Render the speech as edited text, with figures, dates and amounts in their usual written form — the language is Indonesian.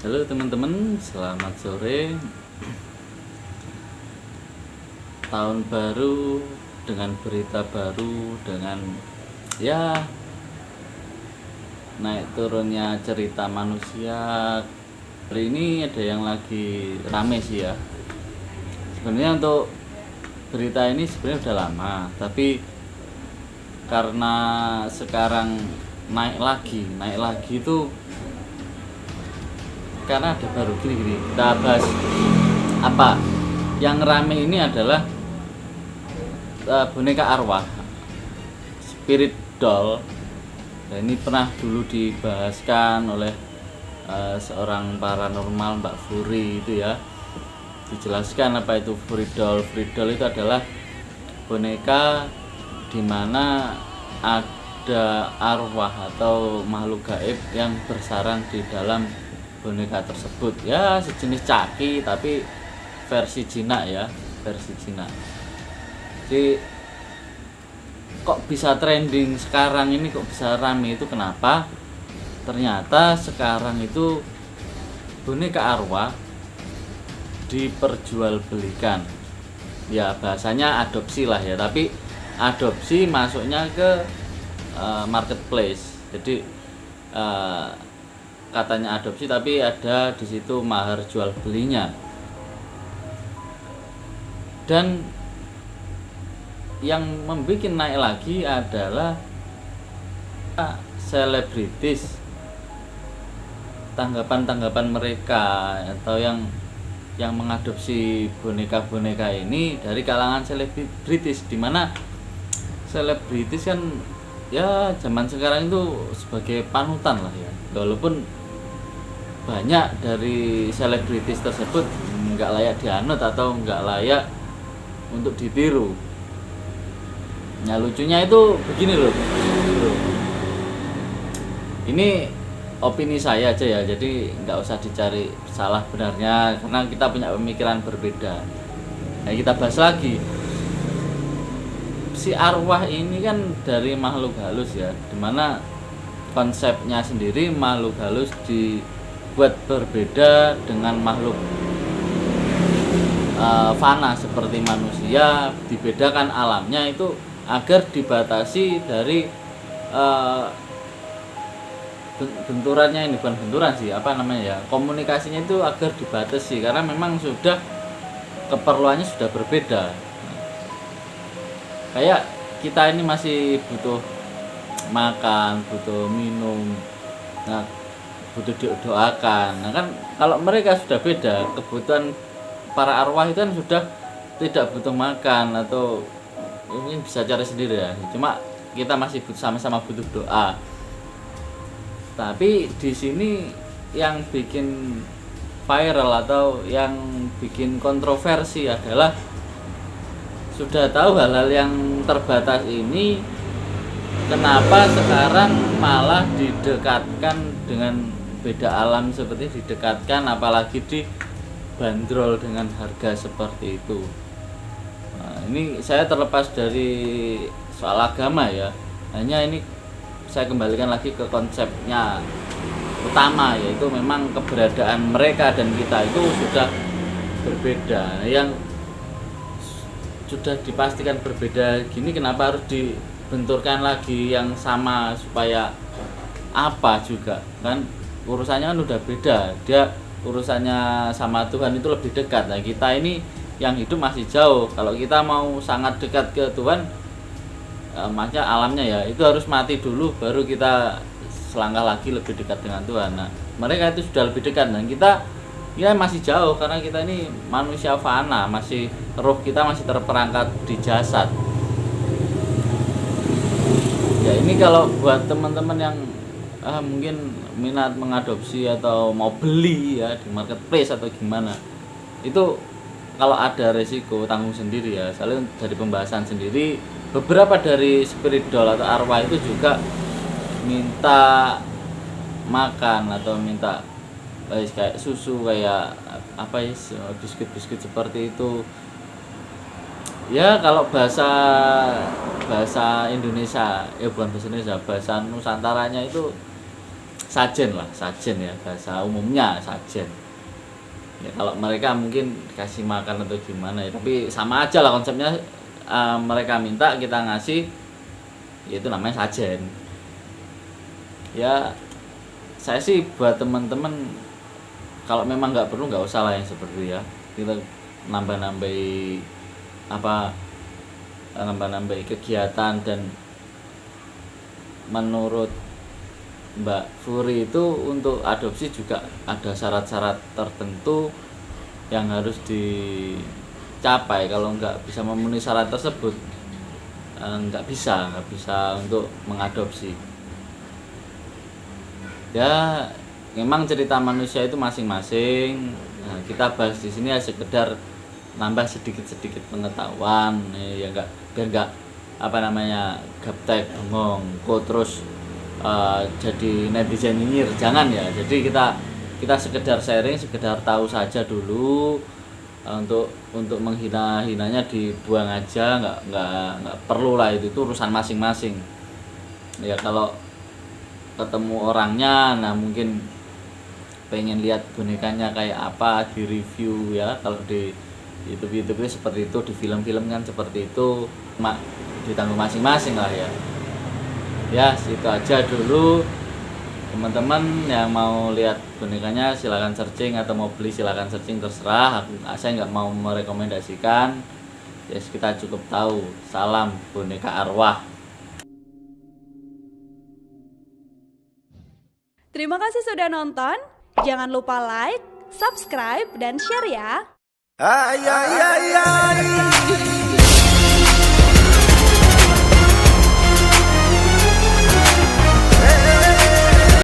Halo teman-teman, selamat sore. Tahun baru dengan berita baru, dengan ya naik turunnya cerita manusia. Hari ini ada yang lagi rame sih ya. Sebenarnya untuk berita ini sebenarnya udah lama, tapi karena sekarang naik lagi itu karena ada baru gini. Kita bahas apa yang rame ini adalah boneka arwah, spirit doll. Dan ini pernah dulu dibahaskan oleh seorang paranormal, Mbak Furi itu ya. Dijelaskan apa itu spirit doll. Spirit doll itu adalah boneka di mana ada arwah atau makhluk gaib yang bersarang di dalam boneka tersebut, ya sejenis caki tapi versi jinak ya, versi jinak. Jadi kok bisa trending sekarang ini, kok bisa rame, itu kenapa? Ternyata sekarang itu boneka arwah diperjualbelikan, ya bahasanya adopsi lah ya, tapi adopsi masuknya ke marketplace. Jadi katanya adopsi tapi ada di situ mahar jual belinya. Dan yang membuat naik lagi adalah selebritis, tanggapan mereka atau yang mengadopsi boneka-boneka ini dari kalangan selebritis, dimana selebritis kan ya zaman sekarang itu sebagai panutan lah ya, walaupun banyak dari selebritis tersebut nggak layak dianut atau nggak layak untuk ditiru. Nah lucunya itu begini loh, ini opini saya aja ya, jadi nggak usah dicari salah benarnya karena kita punya pemikiran berbeda. Nah kita bahas lagi, si arwah ini kan dari makhluk halus ya, dimana konsepnya sendiri makhluk halus dibuat berbeda dengan makhluk fana seperti manusia, dibedakan alamnya itu agar dibatasi dari benturannya. Ini bukan benturan sih, apa namanya ya, komunikasinya itu agar dibatasi karena memang sudah keperluannya sudah berbeda. Kayak kita ini masih butuh makan, butuh minum, nah butuh didoakan. Nah kan kalau mereka sudah beda, kebutuhan para arwah itu kan sudah tidak butuh makan atau ini bisa cari sendiri ya. Cuma kita masih sama-sama butuh doa. Tapi di sini yang bikin viral atau yang bikin kontroversi adalah sudah tahu hal-hal yang terbatas ini, kenapa sekarang malah didekatkan dengan beda alam seperti didekatkan, apalagi dibanderol dengan harga seperti itu. Nah, ini saya terlepas dari soal agama ya, hanya ini saya kembalikan lagi ke konsepnya utama, yaitu memang keberadaan mereka dan kita itu sudah berbeda. Yang sudah dipastikan berbeda gini, kenapa harus dibenturkan lagi yang sama? Supaya apa juga kan, urusannya kan udah beda. Dia urusannya sama Tuhan itu lebih dekat. Nah kita ini yang hidup masih jauh. Kalau kita mau sangat dekat ke Tuhan, makanya alamnya ya, itu harus mati dulu baru kita selangkah lagi lebih dekat dengan Tuhan. Nah mereka itu sudah lebih dekat dan kita ya masih jauh karena kita ini manusia fana, masih roh kita masih terperangkap di jasad. Ya ini kalau buat teman-teman yang mungkin minat mengadopsi atau mau beli ya di marketplace atau gimana, itu kalau ada resiko tanggung sendiri ya. Soalnya dari pembahasan sendiri, beberapa dari spirit doll atau arwah itu juga minta makan atau minta kayak susu, kayak apa ya, biskuit seperti itu ya. Kalau bahasa Indonesia, bukan bahasa Indonesia, bahasa Nusantaranya itu sajen ya, bahasa umumnya sajen ya. Kalau mereka mungkin kasih makan atau gimana ya, tapi sama aja lah konsepnya. Mereka minta, kita ngasih, yaitu namanya sajen ya. Saya sih buat teman-teman, kalau memang nggak perlu nggak usah lah yang seperti ya, kita nambah-nambahi kegiatan. Dan menurut Mbak Furi itu untuk adopsi juga ada syarat-syarat tertentu yang harus dicapai. Kalau nggak bisa memenuhi syarat tersebut, nggak bisa untuk mengadopsi ya. Memang cerita manusia itu masing-masing. Nah, kita bahas di sini ya sekedar nambah sedikit-sedikit pengetahuan ya, biar nggak gaptek bengong kok terus jadi netizen nyinyir, jangan ya. Jadi kita sekedar sharing, sekedar tahu saja dulu. Untuk menghina-hinanya dibuang aja, nggak perlu lah, itu urusan masing-masing ya. Kalau ketemu orangnya, nah mungkin pengen lihat bonekanya kayak apa, di review ya. Kalau di YouTube seperti itu, di film-film kan seperti itu, ditanggung masing-masing lah ya. Ya itu aja dulu. Teman-teman yang mau lihat bonekanya silakan searching, atau mau beli silakan searching, terserah. Saya nggak mau merekomendasikan ya, kita cukup tahu. Salam boneka arwah. Terima kasih sudah nonton. Jangan lupa like, subscribe, dan share ya. Ay, ay, ay, ay.